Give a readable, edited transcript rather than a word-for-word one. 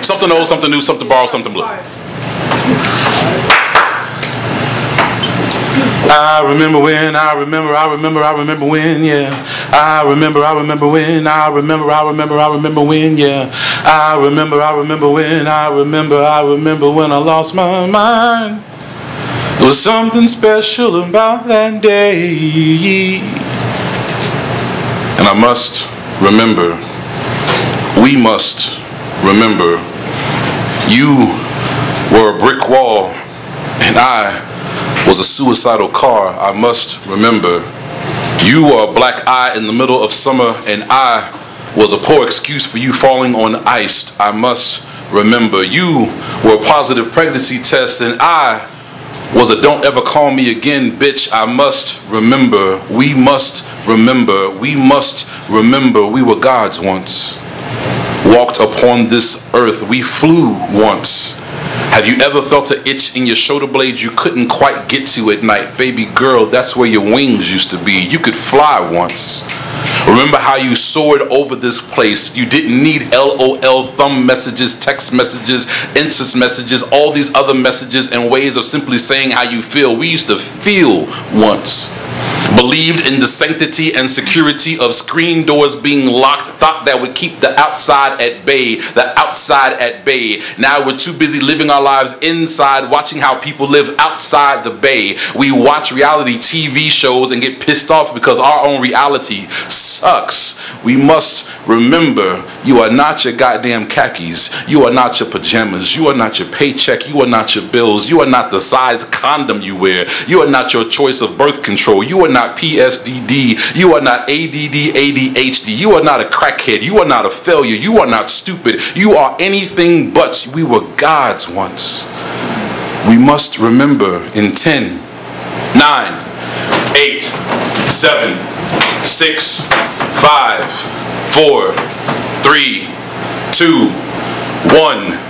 Something old, something new, something borrowed, something blue. I remember when, I remember when, yeah. I remember when, I remember when, yeah. I remember when, I remember when I lost my mind. There was something special about that day. And I must remember, we must remember, you were a brick wall and I was a suicidal car. I must remember, you were a black eye in the middle of summer and I was a poor excuse for you falling on ice. I must remember, you were a positive pregnancy test and I was a don't ever call me again bitch. I must remember, we must remember, we must remember we were gods once. Walked upon this earth, we flew once. Have you ever felt an itch in your shoulder blades you couldn't quite get to at night? Baby girl, that's where your wings used to be. You could fly once. Remember how you soared over this place. You didn't need LOL, thumb messages, text messages, instant messages, all these other messages and ways of simply saying how you feel. We used to feel once. Believed in the sanctity and security of screen doors being locked, thought that would keep the outside at bay, the outside at bay. Now we're too busy living our lives inside, watching how people live outside the bay. We watch reality TV shows and get pissed off because our own reality sucks. We must remember, you are not your goddamn khakis, you are not your pajamas, you are not your paycheck, you are not your bills, you are not the size condom you wear, you are not your choice of birth control, you are not PSDD, you are not ADD, ADHD, you are not a crackhead, you are not a failure, you are not stupid, you are anything but. We were gods once. We must remember in 10, 9, 8, 7, 6, 5, 4, 3, 2, 1.